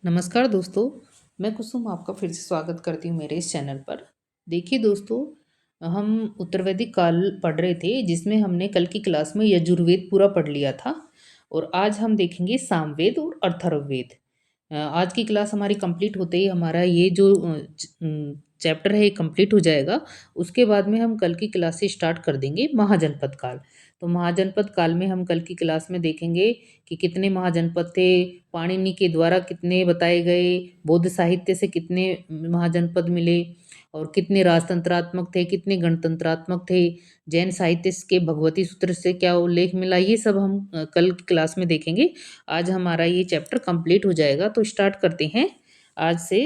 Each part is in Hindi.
नमस्कार दोस्तों, मैं कुसुम आपका फिर से स्वागत करती हूँ मेरे इस चैनल पर। देखिए दोस्तों, हम उत्तरवैदिक काल पढ़ रहे थे जिसमें हमने कल की क्लास में यजुर्वेद पूरा पढ़ लिया था और आज हम देखेंगे सामवेद और अथर्ववेद। आज की क्लास हमारी कंप्लीट होते ही हमारा ये जो चैप्टर है ये कंप्लीट हो जाएगा। उसके बाद में हम कल की क्लास से स्टार्ट कर देंगे महाजनपद काल। तो महाजनपद काल में हम कल की क्लास में देखेंगे कि कितने महाजनपद थे, पाणिनि के द्वारा कितने बताए गए, बौद्ध साहित्य से कितने महाजनपद मिले और कितने राजतंत्रात्मक थे, कितने गणतंत्रात्मक थे, जैन साहित्य के भगवती सूत्र से क्या उल्लेख मिला, ये सब हम कल की क्लास में देखेंगे। आज हमारा ये चैप्टर कंप्लीट हो जाएगा तो स्टार्ट करते हैं आज से।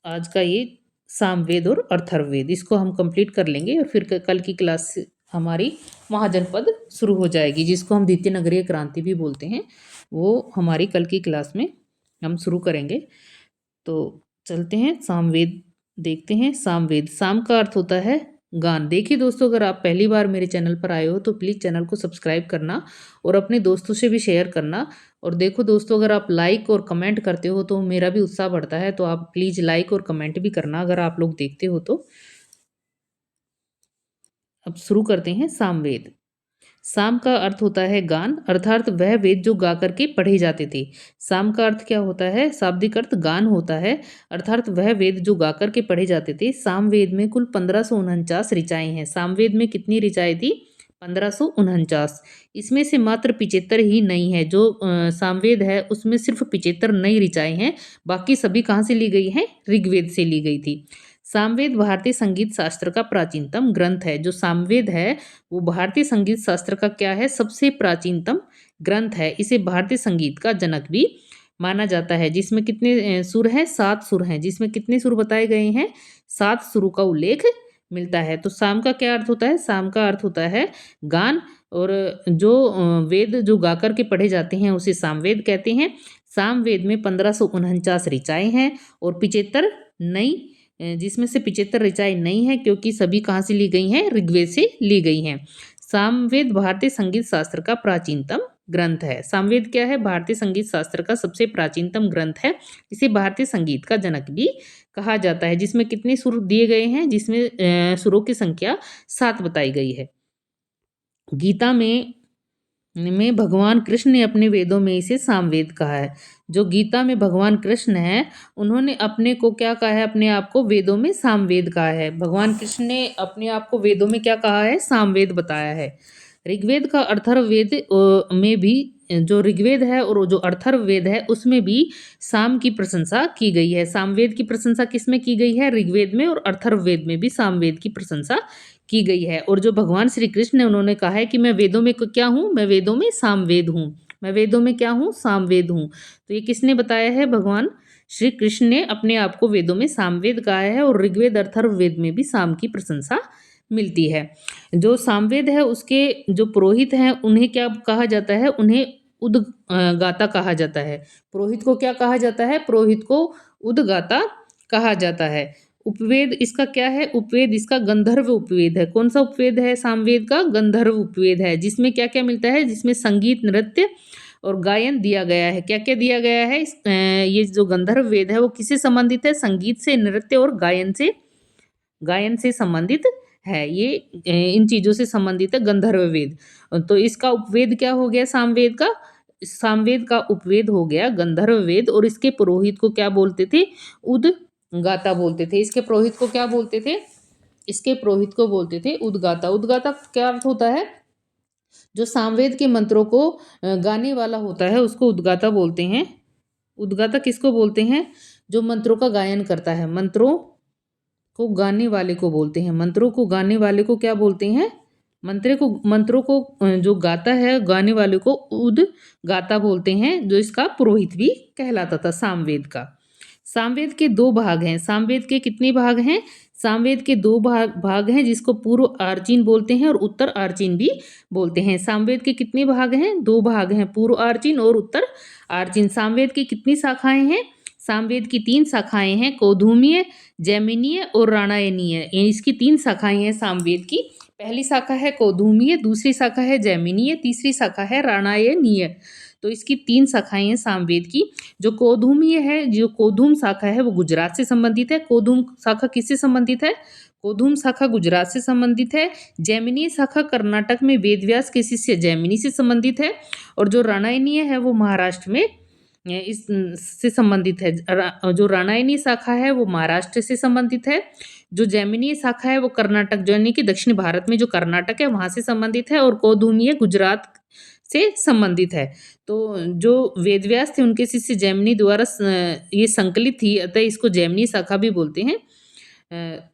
आज का ये सामवेद और अथर्ववेद इसको हम कंप्लीट कर लेंगे और फिर कल की क्लास से हमारी महाजनपद शुरू हो जाएगी, जिसको हम द्वितीय नगरीय क्रांति भी बोलते हैं। वो हमारी कल की क्लास में हम शुरू करेंगे। तो चलते हैं सामवेद देखते हैं। सामवेद, साम का अर्थ होता है गान। देखिए दोस्तों, अगर आप पहली बार मेरे चैनल पर आए हो तो प्लीज़ चैनल को सब्सक्राइब करना और अपने दोस्तों से भी शेयर करना। और देखो दोस्तों, अगर आप लाइक और कमेंट करते हो तो मेरा भी उत्साह बढ़ता है, तो आप प्लीज़ लाइक और कमेंट भी करना अगर आप लोग देखते हो तो। अब शुरू करते हैं सामवेद। साम का अर्थ होता है गान, अर्थात वह वेद जो गा करके पढ़े जाते थे। साम का अर्थ क्या होता है? शाब्दिक अर्थ गान होता है, अर्थात वह वेद जो गा करके पढ़े जाते थे। सामवेद में कुल 1549 ऋचाएं हैं। सामवेद में कितनी ऋचाएं थी? 1549। इसमें से मात्र 75 ही नई है। जो सामवेद है उसमें सिर्फ 75 नई ऋचाएं हैं, बाकी सभी कहाँ से ली गई हैं? ऋग्वेद से ली गई थी। सामवेद भारतीय संगीत शास्त्र का प्राचीनतम ग्रंथ है। जो सामवेद है वो भारतीय संगीत शास्त्र का क्या है? सबसे प्राचीनतम ग्रंथ है। इसे भारतीय संगीत का जनक भी माना जाता है। जिसमें कितने सुर हैं? 7 सुर हैं। जिसमें कितने सुर बताए गए हैं? 7 सुरों का उल्लेख मिलता है। तो साम का क्या अर्थ होता है? साम का अर्थ होता है गान। और जो वेद जो गा कर के पढ़े जाते हैं उसे सामवेद कहते हैं। सामवेद में 1549 ऋचाएं हैं और 75 नई, जिसमें से 75 ऋचाएं नई हैं क्योंकि सभी कहाँ से ली गई हैं? ऋग्वेद से ली गई हैं। सामवेद भारतीय संगीत शास्त्र का प्राचीनतम ग्रंथ है। सामवेद क्या है? भारतीय संगीत शास्त्र का सबसे प्राचीनतम ग्रंथ है। इसे भारतीय संगीत का जनक भी कहा जाता है। जिसमें कितने सुर दिए गए हैं? जिसमें सुरों की संख्या 7 बताई गई है। गीता में भगवान कृष्ण ने अपने वेदों में इसे सामवेद कहा है। जो गीता में भगवान कृष्ण हैं उन्होंने अपने को क्या कहा है? अपने आप को वेदों में सामवेद कहा है। भगवान कृष्ण ने अपने आप को वेदों में क्या कहा है? सामवेद बताया है। ऋग्वेद का अथर्ववेद में भी, जो ऋग्वेद है और जो अथर्ववेद है उसमें भी साम की प्रशंसा की गई है। सामवेद की प्रशंसा किस में की गई है? ऋग्वेद में। और अथर्ववेद में भी सामवेद की प्रशंसा की गई है। और जो भगवान श्री कृष्ण ने उन्होंने कहा है कि मैं वेदों में क्या हूँ? मैं वेदों में सामवेद हूँ। मैं वेदों में क्या हूँ? सामवेद हूँ। तो ये किसने बताया है? भगवान श्री कृष्ण ने अपने आप को वेदों में सामवेद कहा है। और ऋग्वेद अथर्ववेद में भी साम की प्रशंसा मिलती है। जो सामवेद है उसके जो पुरोहित हैं उन्हें क्या कहा जाता है? उन्हें उदगाता कहा जाता है। पुरोहित को क्या कहा जाता है? पुरोहित को उदगाता कहा जाता है। उपवेद इसका क्या है? उपवेद इसका गंधर्व उपवेद है। कौन सा उपवेद है? सामवेद का गंधर्व उपवेद है। जिसमें क्या क्या मिलता है? जिसमें संगीत, नृत्य और गायन दिया गया है। क्या क्या दिया गया है? ये जो गंधर्व वेद है वो किससे संबंधित है? संगीत से, नृत्य और गायन से संबंधित है। ये इन चीजों से संबंधित है गंधर्व वेद। तो इसका उपवेद क्या हो गया? सामवेद का उपवेद हो गया गंधर्व वेद। और इसके पुरोहित को क्या बोलते थे? उदगाता बोलते थे। इसके पुरोहित को क्या बोलते थे? इसके पुरोहित को बोलते थे उदगाता। उदगाता क्या अर्थ होता है? जो सामवेद के मंत्रों को गाने वाला होता है उसको उदगाता बोलते हैं। उदगाता किसको बोलते हैं? जो मंत्रों का गायन करता है। मंत्रों को गाने वाले को क्या बोलते हैं? मंत्रों को जो गाता है, गाने वाले को उदगाता बोलते हैं, जो इसका पुरोहित भी कहलाता था सामवेद का। सामवेद के 2 भाग हैं। सामवेद के कितने भाग हैं? सामवेद के 2 भाग हैं, जिसको पूर्व आर्चीन बोलते हैं और उत्तर आर्चीन भी बोलते हैं। सामवेद के कितने भाग हैं? 2 भाग हैं, पूर्व आर्चीन और उत्तर आर्चीन। सामवेद की कितनी शाखाएं हैं? सामवेद की 3 शाखाएं हैं, कौधुमीय, जैमिनीय और राणायनीय। इसकी 3 शाखाएं हैं सामवेद की। पहली शाखा है कौधुमीय, दूसरी शाखा है जैमिनीय, तीसरी शाखा है राणायनीय। तो तो इसकी 3 शाखाएँ हैं सामवेद की। जो कोधूमय है, जो कोधूम शाखा है वो गुजरात से संबंधित है। कोधूम शाखा किससे संबंधित है? कोधूम शाखा गुजरात से संबंधित है। जैमिनीय शाखा कर्नाटक में वेदव्यास के शिष्य जैमिनी से संबंधित है और जो रामायणीय है वो महाराष्ट्र में इस से संबंधित है। जो रामायणी शाखा है वो महाराष्ट्र से संबंधित है। जो जैमिनीय शाखा है वो कर्नाटक, जो यानी कि दक्षिण भारत में जो कर्नाटक है वहाँ से संबंधित है और कोधूमय गुजरात से संबंधित है। तो जो वेदव्यास थे उनके शिष्य जैमिनी द्वारा ये संकलित थी, अतः इसको जैमिनी शाखा भी बोलते हैं।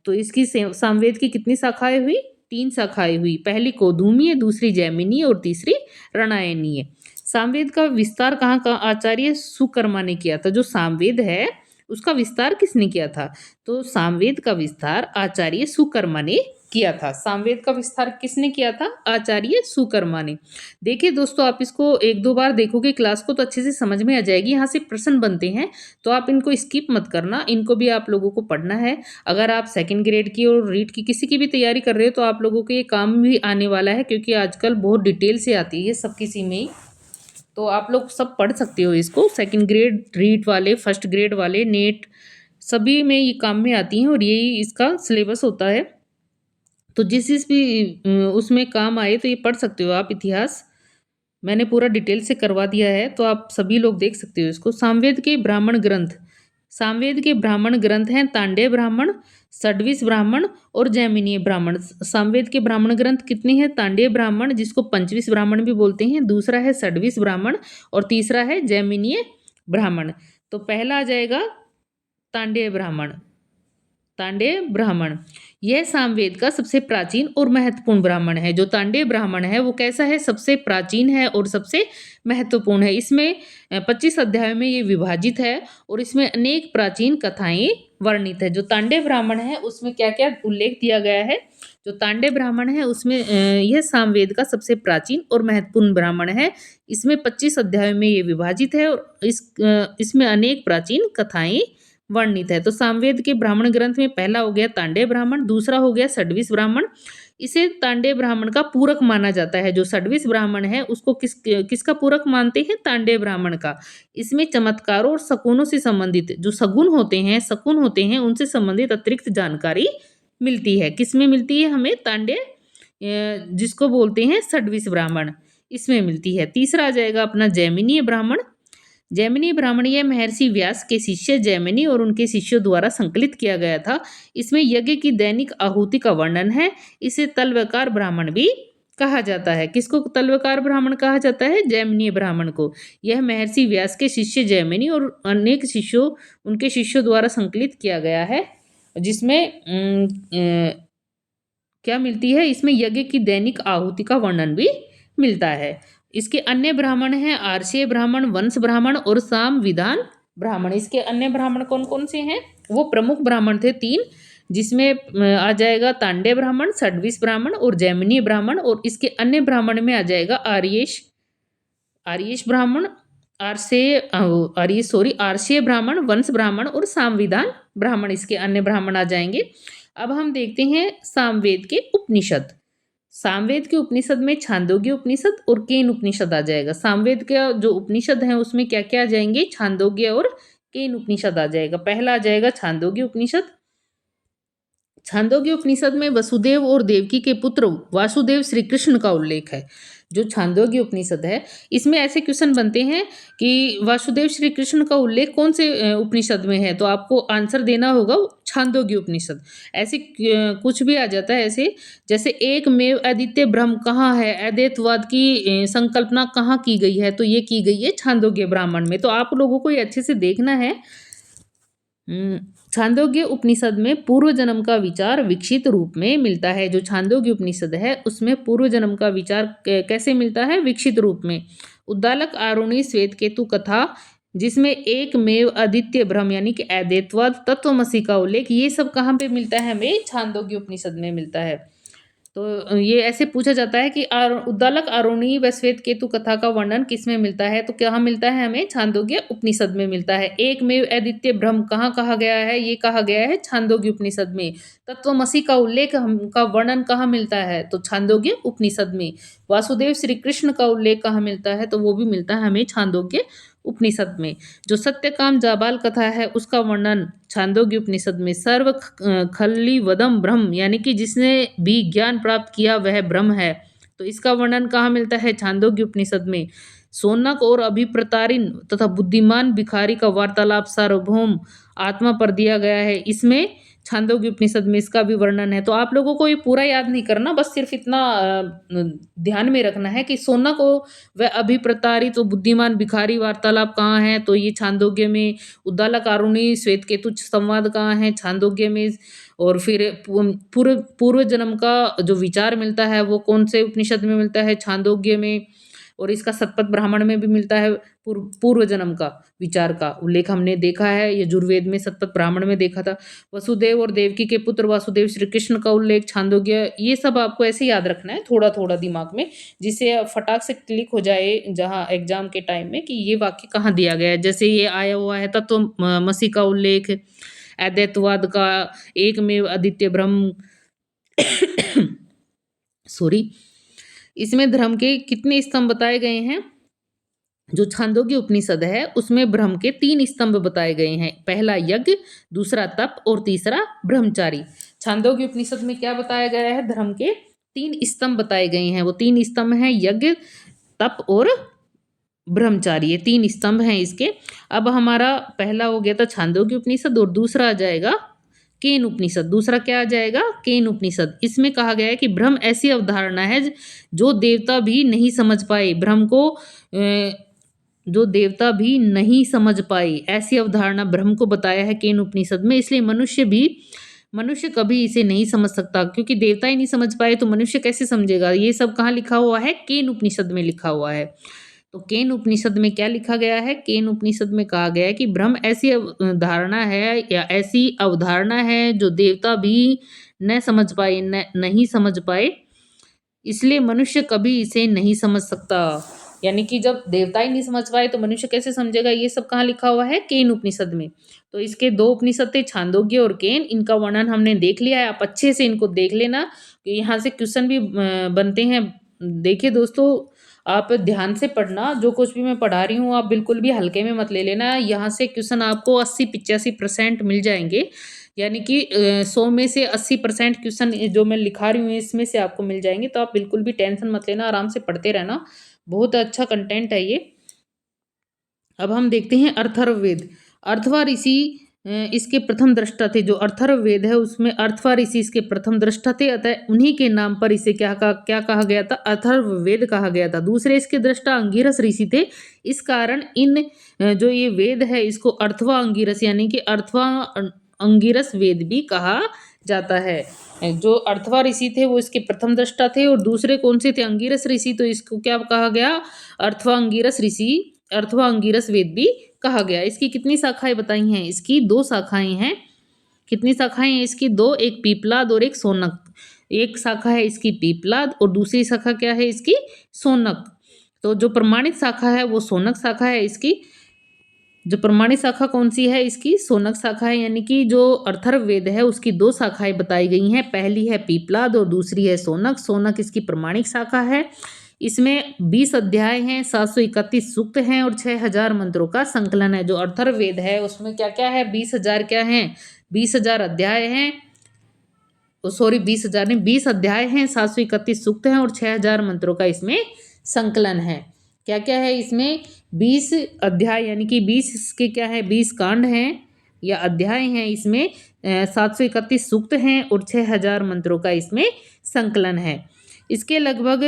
तो इसकी सामवेद की कितनी शाखाएँ हुई? 3 शाखाएँ हुई। पहली कोधूमय, दूसरी जैमिनीय और तीसरी रामायणीय। सामवेद का विस्तार कहाँ का आचार्य सुकर्मा ने किया था? जो सामवेद है उसका विस्तार किसने किया था? तो सामवेद का विस्तार आचार्य सुकर्मा ने किया था। सामवेद का विस्तार किसने किया था? आचार्य सुकर्मा ने। देखिए दोस्तों, आप इसको 1-2 बार देखोगे क्लास को तो अच्छे से समझ में आ जाएगी। यहाँ से प्रश्न बनते हैं तो आप इनको स्किप मत करना, इनको भी आप लोगों को पढ़ना है। अगर आप सेकंड ग्रेड की और रीट की किसी की भी तैयारी कर रहे हो तो आप लोगों के ये काम भी आने वाला है, क्योंकि आजकल बहुत डिटेल से आती है ये सब किसी में ही। तो आप लोग सब पढ़ सकते हो इसको, सेकंड ग्रेड रीट वाले, फर्स्ट ग्रेड वाले, नेट सभी में ये काम में आती हैं और यही इसका सिलेबस होता है। तो जिस भी उसमें काम आए तो ये पढ़ सकते हो आप। इतिहास मैंने पूरा डिटेल से करवा दिया है तो आप सभी लोग देख सकते हो इसको। सामवेद के ब्राह्मण ग्रंथ, सामवेद के ब्राह्मण ग्रंथ हैं तांडेय ब्राह्मण, षड्विश ब्राह्मण और जैमिनीय ब्राह्मण। सामवेद के ब्राह्मण ग्रंथ कितने हैं? तांडेय ब्राह्मण, जिसको पंचविश ब्राह्मण भी बोलते हैं, दूसरा है षड्विश ब्राह्मण और तीसरा है जैमिनीय ब्राह्मण। तो पहला आ जाएगा तांडेय ब्राह्मण। तांडेय ब्राह्मण यह सामवेद का सबसे प्राचीन और महत्वपूर्ण ब्राह्मण है। जो तांडेय ब्राह्मण है वो कैसा है? सबसे प्राचीन है और सबसे महत्वपूर्ण है। इसमें 25 अध्यायों में ये विभाजित है और इसमें अनेक प्राचीन कथाएं वर्णित है। जो तांडेय ब्राह्मण है उसमें क्या क्या उल्लेख दिया गया है? जो तांडेय ब्राह्मण है उसमें यह सामवेद का सबसे प्राचीन और महत्वपूर्ण ब्राह्मण है। इसमें 25 अध्यायों में ये विभाजित है और इसमें अनेक प्राचीन कथाएं वर्णित है। तो सामवेद के ब्राह्मण ग्रंथ में पहला हो गया तांडेय ब्राह्मण, दूसरा हो गया षड्विश ब्राह्मण। इसे तांडेय ब्राह्मण का पूरक माना जाता है। जो षड्विश ब्राह्मण है उसको किसका पूरक मानते हैं? तांडेय ब्राह्मण का। इसमें चमत्कारों और शकुनों से संबंधित जो सगुन होते हैं, शकुन होते हैं, उनसे संबंधित अतिरिक्त जानकारी मिलती है। किसमें मिलती है हमें? तांडेय जिसको बोलते हैं षड्विश ब्राह्मण, इसमें मिलती है। तीसरा आ जाएगा अपना जैमिनीय ब्राह्मण। जैमिनी ब्राह्मण यह महर्षि व्यास के शिष्य जैमिनी और उनके शिष्यों द्वारा संकलित किया गया था। इसमें यज्ञ की दैनिक आहुति का वर्णन है। इसे तल्वकार ब्राह्मण भी कहा जाता है। किसको तल्वकार ब्राह्मण कहा जाता है? जैमिनीय ब्राह्मण को। यह महर्षि व्यास के शिष्य जैमिनी और अनेक शिष्यों, उनके शिष्यों द्वारा संकलित किया गया है, जिसमें क्या मिलती है? इसमें यज्ञ की दैनिक आहुति का वर्णन भी मिलता है। इसके अन्य ब्राह्मण हैं आर्षेय ब्राह्मण, वंश ब्राह्मण और सामविधान ब्राह्मण। इसके अन्य ब्राह्मण कौन कौन से हैं? वो प्रमुख ब्राह्मण थे 3, जिसमें आ जाएगा तांडेय ब्राह्मण, षड्विश ब्राह्मण और जैमिनीय ब्राह्मण। और इसके अन्य ब्राह्मण में आ जाएगा आर्येश ब्राह्मण, आर्षेय ब्राह्मण, वंश ब्राह्मण और सामविधान ब्राह्मण इसके अन्य ब्राह्मण आ जाएंगे। अब हम देखते हैं सामवेद के उपनिषद। सामवेद के उपनिषद में छांदोग्य उपनिषद और केन उपनिषद आ जाएगा। सामवेद के जो उपनिषद हैं उसमें क्या क्या आ जाएंगे? छांदोग्य और केन उपनिषद आ जाएगा। पहला आ जाएगा छांदोग्य उपनिषद। छांदोग्य उपनिषद में वसुदेव और देवकी के पुत्र वासुदेव श्री कृष्ण का उल्लेख है। जो छांदोग्य उपनिषद है इसमें ऐसे क्वेश्चन बनते हैं कि वासुदेव श्री कृष्ण का उल्लेख कौन से उपनिषद में है, तो आपको आंसर देना होगा छांदोग्य उपनिषद। ऐसे कुछ भी आ जाता है ऐसे, जैसे एक मेव अद्वितीय ब्रह्म कहाँ है, अद्वैतवाद की संकल्पना कहाँ की गई है, तो ये की गई है छांदोग्य ब्राह्मण में। तो आप लोगों को ये अच्छे से देखना है। छांदोग्य उपनिषद में पूर्व जन्म का विचार विकसित रूप में मिलता है। जो छांदोग्य उपनिषद है उसमें पूर्व जन्म का विचार कैसे मिलता है? विकसित रूप में। उद्दालक आरुणि श्वेत केतु कथा, जिसमें एक मेव अद्वितीय ब्रह्म यानी कि अद्वैतवाद, तत्वमसि का उल्लेख, ये सब कहाँ पे मिलता है? हमें छांदोग्य उपनिषद में मिलता है। तो ये ऐसे पूछा जाता है कि उद्दालक आरोही व श्वेत केतु कथा का वर्णन किसमें मिलता है? तो कहाँ मिलता है हमें? छांदोग्य उपनिषद में मिलता है। एकमेव अद्वितीय ब्रह्म कहाँ कहा गया है? ये कहा गया है छांदोग्य उपनिषद में। तत्त्वमसि का उल्लेख का वर्णन कहाँ मिलता है? तो छांदोग्य उपनिषद में। वासुदेव श्री कृष्ण का उल्लेख कहाँ मिलता है? तो वो भी मिलता है हमें छांदोग्य उपनिषद में। जो सत्यकाम जाबाल कथा है उसका वर्णन छांदोग्य उपनिषद में। सर्व खल्ली वदम ब्रह्म, यानी कि जिसने भी ज्ञान प्राप्त किया वह ब्रह्म है, तो इसका वर्णन कहाँ मिलता है? छांदोग्य उपनिषद में। सोनक और अभिप्रतारिण तथा बुद्धिमान भिखारी का वार्तालाप सार्वभौम आत्मा पर दिया गया है, इसमें छांदोग्य उपनिषद में इसका भी वर्णन है। तो आप लोगों को ये पूरा याद नहीं करना, बस सिर्फ इतना ध्यान में रखना है कि सोनक और वह अभिप्रतारित तो बुद्धिमान भिखारी वार्तालाप कहाँ है? तो ये छांदोग्य में। उद्दालक आरुणि श्वेत केतु संवाद कहाँ है? छांदोग्य में। और फिर पूर्व पूर्व जन्म का जो विचार मिलता है वो कौन से उपनिषद में मिलता है? छांदोग्य में। और इसका शतपथ ब्राह्मण में भी मिलता है। पूर्व जन्म का विचार का उल्लेख हमने देखा है, यजुर्वेद में शतपथ ब्राह्मण में देखा था। वसुदेव और देवकी के पुत्र वासुदेव श्री कृष्ण का उल्लेख छांदोग्य। ये सब आपको ऐसे याद रखना है थोड़ा थोड़ा दिमाग में, जिससे फटाक से क्लिक हो जाए जहाँ एग्जाम के टाइम में कि ये वाक्य कहाँ दिया गया है। जैसे ये आया हुआ है तत्वमसि का उल्लेख, अद्वैतवाद का, एकमेव अद्वितीय ब्रह्म सॉरी, इसमें धर्म के कितने स्तंभ बताए गए हैं? जो छांदोग्य उपनिषद है उसमें ब्रह्म के 3 स्तंभ बताए गए हैं। पहला यज्ञ, दूसरा तप और तीसरा ब्रह्मचारी। छांदोग्य उपनिषद में क्या बताया गया है? धर्म के 3 स्तंभ बताए गए हैं। वो 3 स्तंभ हैं यज्ञ, तप और ब्रह्मचारी। ये 3 स्तंभ हैं इसके। अब हमारा पहला हो गया था छांदोग्य उपनिषद और दूसरा आ जाएगा केन उपनिषद। दूसरा क्या आ जाएगा? केन उपनिषद। इसमें कहा गया है कि ब्रह्म ऐसी अवधारणा है जो देवता भी नहीं समझ पाए। ब्रह्म को जो देवता भी नहीं समझ पाए, ऐसी अवधारणा ब्रह्म को बताया है केन उपनिषद में। इसलिए मनुष्य कभी इसे नहीं समझ सकता, क्योंकि देवता ही नहीं समझ पाए तो मनुष्य कैसे समझेगा? ये सब कहाँ लिखा हुआ है? केन उपनिषद में लिखा हुआ है। तो केन उपनिषद में क्या लिखा गया है? केन उपनिषद में कहा गया है कि ब्रह्म ऐसी धारणा है या ऐसी अवधारणा है जो देवता भी न समझ पाए, नहीं समझ पाए, इसलिए मनुष्य कभी इसे नहीं समझ सकता। यानी कि जब देवता ही नहीं समझ पाए तो मनुष्य कैसे समझेगा? ये सब कहाँ लिखा हुआ है? केन उपनिषद में। तो इसके 2 उपनिषद थे, छांदोग्य और केन। इनका वर्णन हमने देख लिया है, आप अच्छे से इनको देख लेना, यहाँ से क्वेश्चन भी बनते हैं। देखिए दोस्तों, आप ध्यान से पढ़ना, जो कुछ भी मैं पढ़ा रही हूँ आप बिल्कुल भी हल्के में मत ले लेना। यहाँ से क्वेश्चन आपको 80-85% मिल जाएंगे, यानी कि 100 में से 80% क्वेश्चन जो मैं लिखा रही हूँ इसमें से आपको मिल जाएंगे। तो आप बिल्कुल भी टेंशन मत लेना, आराम से पढ़ते रहना, बहुत अच्छा कंटेंट है ये। अब हम देखते हैं अर्थर्ववेद। अर्थवा ऋषि इसके प्रथम दृष्टा थे। जो अर्थर्ववेद है उसमें अर्थवा ऋषि इसके प्रथम दृष्टा थे, अतः उन्हीं के नाम पर इसे क्या कहा गया था? अथर्ववेद कहा गया था। दूसरे इसके दृष्टा अंगिरस ऋषि थे। इस कारण इन जो ये वेद है इसको अर्थवा अंगिरस यानी कि अर्थवा अंगिरस वेद भी कहा जाता है। जो अर्थवा ऋषि थे वो इसके प्रथम दृष्टा थे, और दूसरे कौन से थे? अंगिरस ऋषि। तो इसको क्या कहा गया? अर्थवा अंगिरस ऋषि, अर्थवा अंगिरस वेद भी कहा गया। इसकी कितनी शाखाएं बताई हैं? इसकी 2 शाखाएं हैं। कितनी शाखाएं हैं इसकी? 2, एक पीपलाद और एक सोनक। एक शाखा है इसकी पीपलाद और दूसरी शाखा क्या है इसकी? सोनक। तो जो प्रमाणित शाखा है वो सोनक शाखा है इसकी। जो प्रमाणित शाखा कौन सी है इसकी? सोनक शाखा है। यानी कि जो अथर्ववेद है उसकी 2 शाखाएं बताई गई हैं, पहली है पीपलाद और दूसरी है सोनक। सोनक इसकी प्रमाणिक शाखा है। इसमें 20 अध्याय हैं, 731 सूक्त हैं और 6000 मंत्रों का संकलन है। जो अथर्ववेद है उसमें क्या क्या है? 20,000 क्या है? 20,000 अध्याय हैं। सॉरी, 20,000 नहीं, 20 अध्याय हैं, 731 सूक्त हैं और 6000 मंत्रों का इसमें संकलन है। क्या क्या है इसमें? 20 अध्याय यानी कि 20 के क्या है? 20 कांड हैं या अध्याय हैं इसमें, 731 सूक्त हैं और 6000 मंत्रों का इसमें संकलन है। इसके लगभग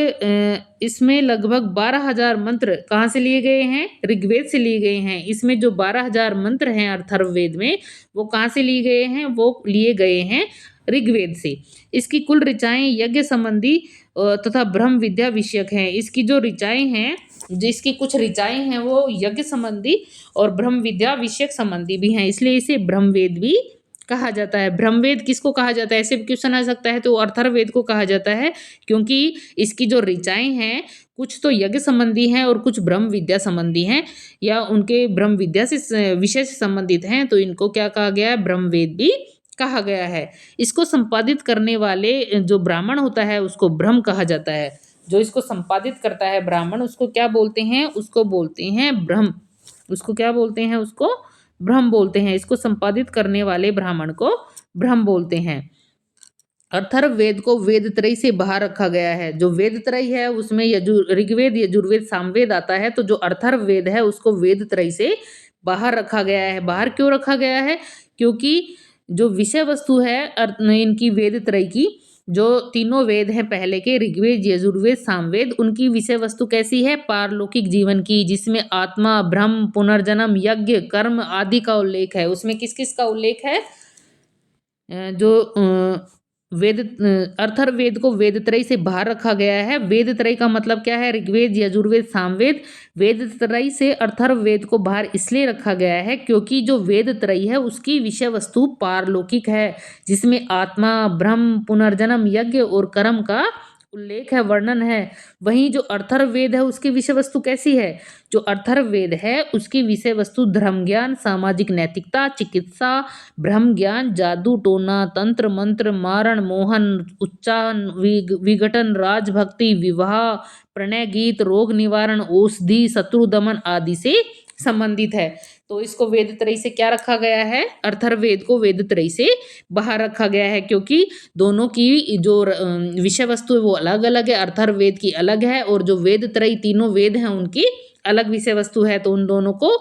इसमें लगभग 12,000 मंत्र कहाँ से लिए गए हैं? ऋग्वेद से लिए गए हैं। इसमें जो 12,000 मंत्र हैं अथर्ववेद में वो कहाँ से लिए गए हैं? वो लिए गए हैं ऋग्वेद से। इसकी कुल ऋचाएं यज्ञ संबंधी तथा ब्रह्म विद्या विषयक हैं। इसकी जो ऋचाएं हैं, जिसकी कुछ ऋचाएं हैं वो यज्ञ संबंधी और ब्रह्म विद्या विषयक संबंधी भी हैं, इसलिए इसे ब्रह्मवेद भी कहा जाता है? ब्रह्मवेद किसको कहा जाता है? ऐसे भी क्वेश्चन आ सकता है, तो अथर्ववेद को कहा जाता है, क्योंकि इसकी जो ऋचाएँ हैं, कुछ तो यज्ञ संबंधी हैं और कुछ ब्रह्म विद्या संबंधी हैं, या उनके ब्रह्म विद्या से विषय से संबंधित हैं, तो इनको क्या कहा गया है? ब्रह्मवेद भी कहा गया है। इसको संपादित करने वाले जो ब्राह्मण होता है, उसको ब्रह्म कहा जाता है। जो इसको संपादित करता है ब्राह्मण, उसको क्या बोलते हैं? उसको बोलते हैं ब्रह्म। उसको क्या बोलते हैं? उसको ब्रह्म बोलते हैं। इसको संपादित करने वाले ब्राह्मण को ब्रह्म बोलते हैं। अथर्ववेद को वेदत्रयी से बाहर रखा गया है। जो वेदत्रयी है उसमें ऋग्वेद, यजुर्वेद, सामवेद आता है, तो जो अथर्ववेद है उसको वेदत्रयी से बाहर रखा गया है। बाहर क्यों रखा गया है? क्योंकि जो विषय वस्तु है इनकी वेदत्रयी की, जो तीनों वेद हैं पहले के, ऋग्वेद, यजुर्वेद, सामवेद, उनकी विषय वस्तु कैसी है? पारलौकिक जीवन की, जिसमें आत्मा, ब्रह्म, पुनर्जन्म, यज्ञ, कर्म आदि का उल्लेख है। उसमें किस किस का उल्लेख है? जो अथर्ववेद को वेदत्रयी से बाहर रखा गया है। वेदत्रयी का मतलब क्या है? ऋग्वेद, यजुर्वेद, सामवेद। वेदत्रयी से अथर्ववेद को बाहर इसलिए रखा गया है क्योंकि जो वेदत्रयी है उसकी विषय वस्तु पारलौकिक है, जिसमें आत्मा, ब्रह्म, पुनर्जन्म, यज्ञ और कर्म का उल्लेख है, वर्णन है। वहीं जो अथर्ववेद है उसकी विषय वस्तु कैसी है? जो अथर्ववेद है उसकी विषय वस्तु धर्म ज्ञान, सामाजिक नैतिकता, चिकित्सा, ब्रह्म ज्ञान, जादू टोना, तंत्र मंत्र, मारण मोहन, उच्चारण, विघटन, राजभक्ति, विवाह, प्रणय गीत, रोग निवारण, औषधि, शत्रु दमन आदि से संबंधित है। तो इसको वेदत्रयी से क्या रखा गया है? अथर्ववेद को वेदत्रयी से बाहर रखा गया है, क्योंकि दोनों की जो विषय वस्तु है वो अलग अलग है। अथर्ववेद की अलग है और जो वेदत्रयी तीनों वेद हैं उनकी अलग विषय वस्तु है, तो उन दोनों को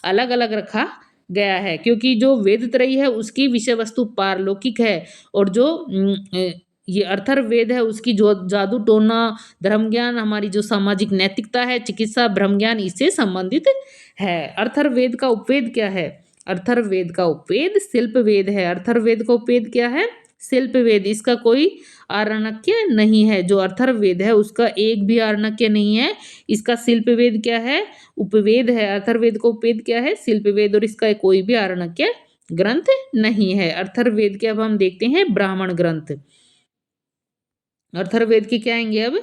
अलग अलग रखा गया है। क्योंकि जो वेदत्रयी है उसकी विषय वस्तु पारलौकिक है, और जो ये अथर्ववेद है उसकी जो जादू टोना, धर्म ज्ञान, हमारी जो सामाजिक नैतिकता है, चिकित्सा, ब्रह्म ज्ञान, इससे संबंधित है। अथर्ववेद का उपवेद क्या है? अथर्ववेद का उपवेद शिल्पवेद है। अथर्ववेद का उपवेद क्या है? शिल्पवेद। इसका कोई आरण्यक नहीं है। जो अथर्ववेद है उसका एक भी आरण्यक नहीं है। इसका शिल्पवेद क्या है? उपवेद है। अथर्ववेद का उपवेद क्या है? शिल्पवेद। और इसका कोई भी आरण्यक ग्रंथ नहीं है। अथर्ववेद के अब हम देखते हैं ब्राह्मण ग्रंथ। अथर्ववेद के क्या आएंगे अब?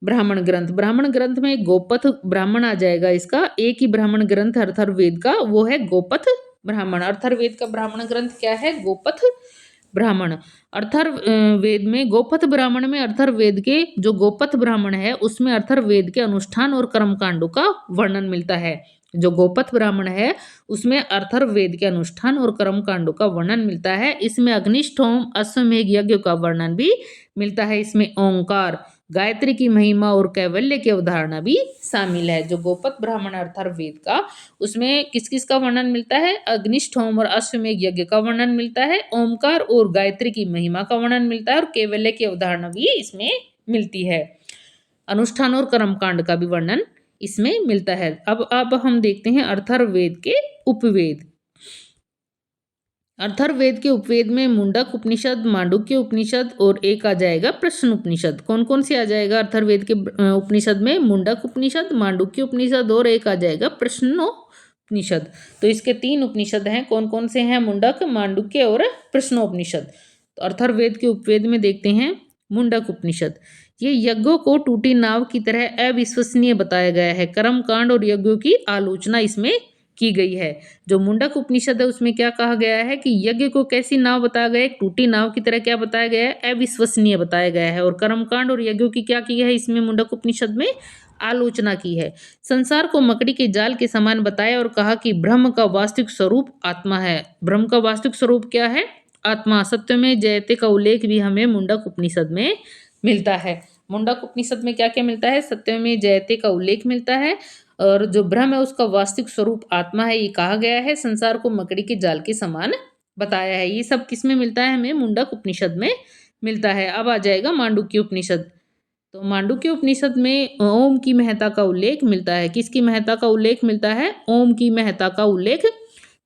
ब्राह्मण ग्रंथ। ब्राह्मण ग्रंथ में गोपथ ब्राह्मण आ जाएगा। इसका एक ही ब्राह्मण ग्रंथ अथर्ववेद का, वो है गोपथ ब्राह्मण। अथर्ववेद का ब्राह्मण ग्रंथ क्या है? गोपथ ब्राह्मण। अथर्ववेद में गोपथ ब्राह्मण में अथर्ववेद के जो गोपथ ब्राह्मण है उसमें अथर्ववेद के अनुष्ठान और कर्मकांडों का वर्णन मिलता है। जो गोपथ ब्राह्मण है उसमें अथर्ववेद के अनुष्ठान और कर्मकांडों का वर्णन मिलता है। इसमें अग्निष्ठ होम, अश्वमेध यज्ञ का वर्णन भी मिलता है। इसमें ओंकार, गायत्री की महिमा और कैवल्य की अवधारणा भी शामिल है। जो गोपथ ब्राह्मण अथर्ववेद का, उसमें किस किस का वर्णन मिलता है? अग्निष्ठ होम और अश्वमेध यज्ञ का वर्णन मिलता है, ओंकार और गायत्री की महिमा का वर्णन मिलता है, और कैवल्य की अवधारणा भी इसमें मिलती है। अनुष्ठान और कर्मकांड का भी वर्णन इसमें मिलता है। अब हम देखते हैं अथर्ववेद के उपवेद। अथर्ववेद के उपवेद में मुंडक उपनिषद, मांडुक्य उपनिषद और एक आ जाएगा प्रश्न उपनिषद। कौन कौन से आ जाएगा अथर्ववेद के उपनिषद में? मुंडक उपनिषद, मांडुक्य उपनिषद और एक आ जाएगा प्रश्नोपनिषद। तो इसके 3 उपनिषद हैं। कौन कौन से हैं? मुंडक, मांडुक्य और प्रश्नोपनिषद। तो अथर्ववेद के उपवेद में देखते हैं मुंडक उपनिषद। ये यज्ञों को टूटी नाव की तरह अविश्वसनीय बताया गया है। कर्म कांड और यज्ञों की आलोचना इसमें की गई है। जो मुंडक उपनिषद है उसमें क्या कहा गया है कि यज्ञ को कैसी नाव बताया गया है? एक टूटी नाव की तरह क्या बताया गया है? अविश्वसनीय बताया गया है। और कर्मकांड और यज्ञों की क्या की है इसमें मुंडक उपनिषद में? आलोचना की है। संसार को मकड़ी के जाल के समान बताया और कहा कि ब्रह्म का वास्तविक स्वरूप आत्मा है। ब्रह्म का वास्तविक स्वरूप क्या है? आत्मा। सत्य में जयते का उल्लेख भी हमें मुंडक उपनिषद में मिलता है। मुंडक उपनिषद में क्या क्या मिलता है? सत्य में जयते का उल्लेख मिलता है, और जो ब्रह्म है उसका वास्तविक स्वरूप आत्मा है ये कहा गया है। संसार को मकड़ी के जाल के समान बताया है। ये सब किस में मिलता है? हमें मुंडक उपनिषद में मिलता है। अब आ जाएगा मांडुक्य उपनिषद। तो मांडुक्य उपनिषद में ओम की महत्ता का उल्लेख मिलता है। किसकी महत्ता का उल्लेख मिलता है? ओम की महत्ता का उल्लेख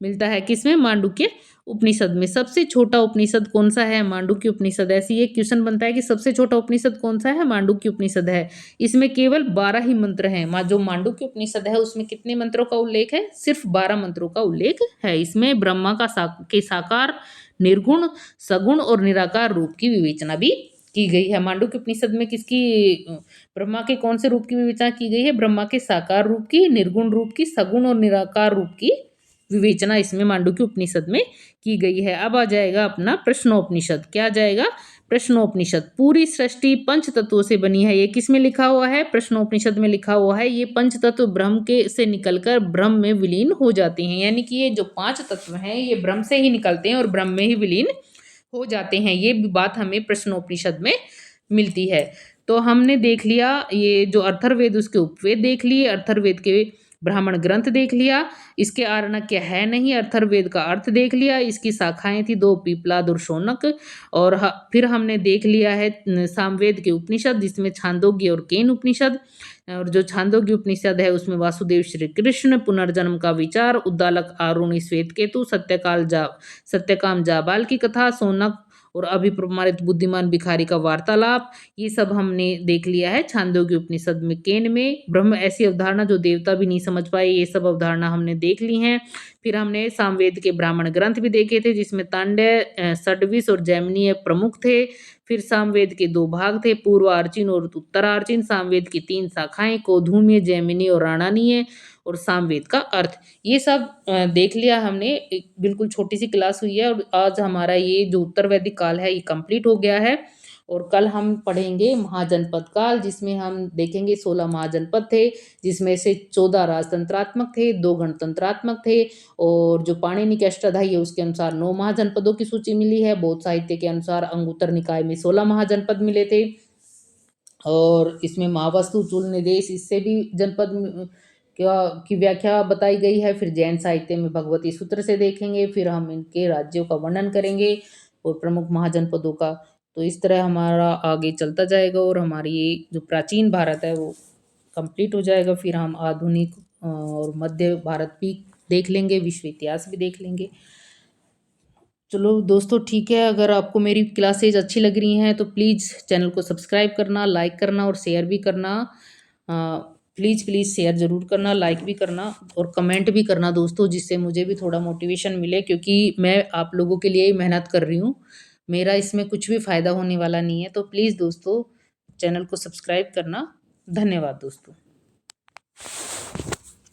मिलता है किसमें? मांडुक्य उपनिषद में। सबसे छोटा उपनिषद कौन सा है? मांडुक्य उपनिषद। ऐसे एक क्वेश्चन बनता है कि सबसे छोटा उपनिषद कौन सा है? मांडुक्य उपनिषद है। इसमें केवल 12 ही मंत्र हैं। जो मांडुक्य उपनिषद है उसमें कितने मंत्रों का उल्लेख है? सिर्फ 12 मंत्रों का उल्लेख है। इसमें ब्रह्मा के साकार, निर्गुण, सगुण और निराकार रूप की विवेचना भी की गई है। मांडुक्य उपनिषद में किसकी ब्रह्मा के कौन से रूप की विवेचना की गई है? ब्रह्मा के साकार रूप की, निर्गुण रूप की, सगुण और निराकार रूप की विवेचना इसमें मांडुक्य उपनिषद में की गई है। अब आ जाएगा अपना प्रश्नोपनिषद। क्या आ जाएगा? प्रश्नोपनिषद। पूरी सृष्टि पंच तत्वों से बनी है। ये किस में लिखा हुआ है? प्रश्नोपनिषद में लिखा हुआ है। ये पंच तत्व ब्रह्म के से निकलकर ब्रह्म में विलीन हो जाते हैं। यानी कि ये जो 5 तत्व हैं ये ब्रह्म से ही निकलते हैं और ब्रह्म में ही विलीन हो जाते हैं। ये बात हमें प्रश्नोपनिषद में मिलती है। तो हमने देख लिया ये जो अथर्ववेद उसके उपवेद देख लिए, अथर्ववेद के ब्राह्मण ग्रंथ देख लिया, इसके आरण्यक है नहीं, अथर्ववेद का अर्थ देख लिया, इसकी शाखाएं थी 2 पीपलाद और शौनक। और फिर हमने देख लिया है सामवेद के उपनिषद जिसमें छांदोग्य और केन उपनिषद। और जो छांदोग्य उपनिषद है उसमें वासुदेव श्री कृष्ण, पुनर्जन्म का विचार, उद्दालक आरुणि श्वेत केतु, सत्यकाम जाबाल की कथा, सोनक और अभिप्रमाणित बुद्धिमान भिखारी का वार्तालाप, ये सब हमने देख लिया है छांदोग्य उपनिषद में। केन में ब्रह्म ऐसी अवधारणा जो देवता भी नहीं समझ पाए, ये सब अवधारणा हमने देख ली हैं। फिर हमने सामवेद के ब्राह्मण ग्रंथ भी देखे थे जिसमें तांडय, षड्विश और जैमिनीय प्रमुख थे। फिर सामवेद के 2 भाग थे, पूर्वार्चिन और उत्तरार्चिन। सामवेद की 3 शाखाएं, कौधूम्य, जैमिनी और राणानीय, और सामवेद का अर्थ। ये सब देख लिया हमने। एक बिल्कुल छोटी सी क्लास हुई है और आज हमारा ये जो उत्तर वैदिक काल है ये कंप्लीट हो गया है। और कल हम पढ़ेंगे महाजनपद काल जिसमें हम देखेंगे 16 महाजनपद थे जिसमें से 14 राजतंत्रात्मक थे, 2 गणतंत्रात्मक थे। और जो पाणिनि के अष्टाध्यायी है उसके अनुसार 9 महाजनपदों की सूची मिली है। बौद्ध साहित्य के अनुसार अंगुत्तर निकाय में 16 महाजनपद मिले थे। और इसमें महावस्तु, चूल, निदेश इससे भी जनपद की व्याख्या बताई गई है। फिर जैन साहित्य में भगवती सूत्र से देखेंगे। फिर हम इनके राज्यों का वर्णन करेंगे और प्रमुख महाजनपदों का। तो इस तरह हमारा आगे चलता जाएगा और हमारी ये जो प्राचीन भारत है वो कंप्लीट हो जाएगा। फिर हम आधुनिक और मध्य भारत भी देख लेंगे, विश्व इतिहास भी देख लेंगे। चलो दोस्तों ठीक है, अगर आपको मेरी क्लासेज अच्छी लग रही हैं तो प्लीज़ चैनल को सब्सक्राइब करना, लाइक करना और शेयर भी करना। प्लीज़ शेयर ज़रूर करना, लाइक भी करना और कमेंट भी करना दोस्तों, जिससे मुझे भी थोड़ा मोटिवेशन मिले क्योंकि मैं आप लोगों के लिए ही मेहनत कर रही हूँ। मेरा इसमें कुछ भी फ़ायदा होने वाला नहीं है। तो प्लीज़ दोस्तों चैनल को सब्सक्राइब करना। धन्यवाद दोस्तों।